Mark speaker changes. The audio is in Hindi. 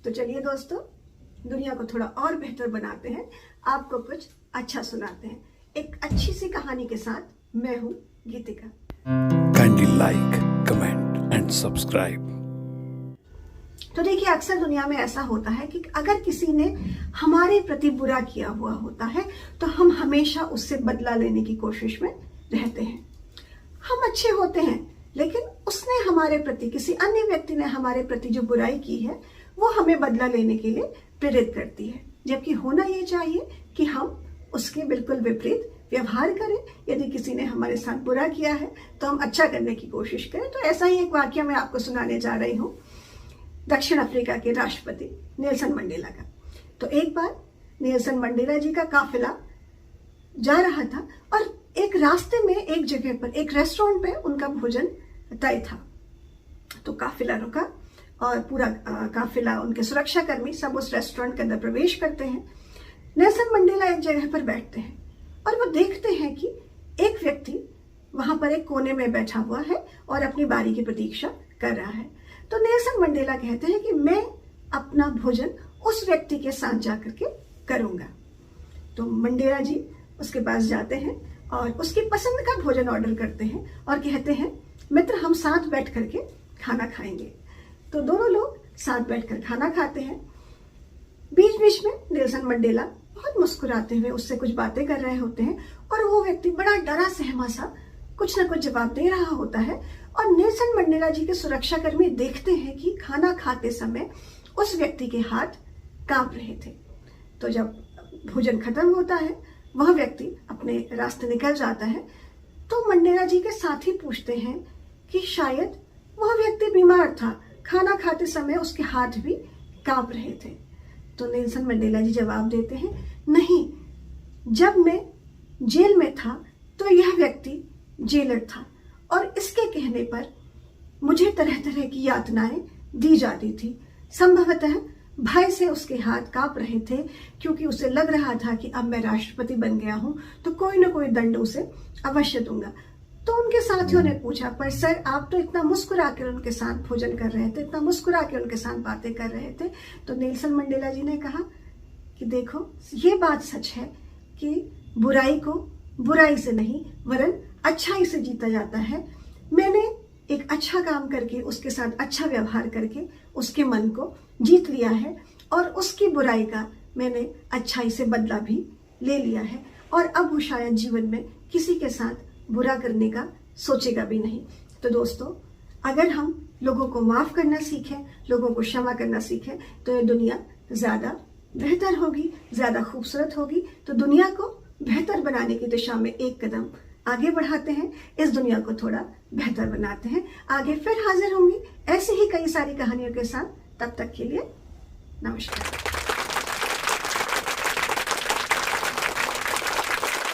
Speaker 1: तो चलिए दोस्तों, दुनिया को थोड़ा और बेहतर बनाते हैं, आपको कुछ अच्छा सुनाते हैं। एक अच्छी सी कहानी के साथ मैं हूँ गीतिका।
Speaker 2: Kindly like, comment and subscribe.
Speaker 1: तो देखिए, अक्सर दुनिया में ऐसा होता है कि अगर किसी ने हमारे प्रति बुरा किया हुआ होता है तो हम हमेशा उससे बदला लेने की कोशिश में रहते हैं। हम अच्छे होते हैं, लेकिन उसने हमारे प्रति, किसी अन्य व्यक्ति ने हमारे प्रति जो बुराई की है वो हमें बदला लेने के लिए प्रेरित करती है, जबकि होना ये चाहिए कि हम उसके बिल्कुल विपरीत व्यवहार करें। यदि किसी ने हमारे साथ बुरा किया है तो हम अच्छा करने की कोशिश करें। तो ऐसा ही एक वाक्य मैं आपको सुनाने जा रही हूँ दक्षिण अफ्रीका के राष्ट्रपति नेल्सन मंडेला का। तो एक बार नेल्सन मंडेला जी का काफिला जा रहा था और एक रास्ते में एक जगह पर एक रेस्टोरेंट पे उनका भोजन तय था। तो काफिला रुका और पूरा काफिला, उनके सुरक्षाकर्मी सब उस रेस्टोरेंट के अंदर प्रवेश करते हैं। नेल्सन मंडेला एक जगह पर बैठते हैं और वो देखते हैं कि एक व्यक्ति वहां पर एक कोने में बैठा हुआ है और अपनी बारी की प्रतीक्षा कर रहा है। तो नेल्सन मंडेला कहते हैं कि मैं अपना भोजन उस व्यक्ति के साथ जाकर के करूंगा। तो मंडेला जी उसके पास जाते हैं और उसकी पसंद का भोजन ऑर्डर करते हैं और कहते हैं, मित्र हम साथ बैठ करके खाना खाएंगे। तो दोनों लोग साथ बैठकर खाना खाते हैं। बीच बीच में नेल्सन मंडेला बहुत मुस्कुराते हुए उससे कुछ बातें कर रहे होते हैं और वो व्यक्ति बड़ा डरा सहमा सा कुछ ना कुछ जवाब दे रहा होता है। और नेल्सन मंडेला जी के सुरक्षाकर्मी देखते हैं कि खाना खाते समय उस व्यक्ति के हाथ कांप रहे थे। तो जब भोजन खत्म होता है, वह व्यक्ति अपने रास्ते निकल जाता है। तो मंडेला जी के साथी पूछते हैं कि शायद वह व्यक्ति बीमार था, खाना खाते समय उसके हाथ भी कांप रहे थे। तो नेल्सन मंडेला जी जवाब देते हैं, नहीं, जब मैं जेल में था तो यह व्यक्ति जेलर था और इसके कहने पर मुझे तरह तरह की यातनाएं दी जाती थी। संभवतः भय से उसके हाथ कांप रहे थे, क्योंकि उसे लग रहा था कि अब मैं राष्ट्रपति बन गया हूं तो कोई ना कोई दंड उसे अवश्य दूंगा। तो उनके साथियों ने पूछा, पर सर आप तो इतना मुस्कुरा कर उनके साथ भोजन कर रहे थे, इतना मुस्कुरा के उनके साथ बातें कर रहे थे। तो नेल्सन मंडेला जी ने कहा कि देखो, ये बात सच है कि बुराई को बुराई से नहीं वरन अच्छाई से जीता जाता है। मैंने एक अच्छा काम करके, उसके साथ अच्छा व्यवहार करके उसके मन को जीत लिया है और उसकी बुराई का मैंने अच्छाई से बदला भी ले लिया है और अब वो शायद जीवन में किसी के साथ बुरा करने का सोचेगा भी नहीं। तो दोस्तों, अगर हम लोगों को माफ करना सीखें, लोगों को क्षमा करना सीखें, तो ये दुनिया ज्यादा बेहतर होगी, ज्यादा खूबसूरत होगी। तो दुनिया को बेहतर बनाने की दिशा में एक कदम आगे बढ़ाते हैं, इस दुनिया को थोड़ा बेहतर बनाते हैं। आगे फिर हाजिर होंगी ऐसी ही कई सारी कहानियों के साथ। तब तक के लिए नमस्कार।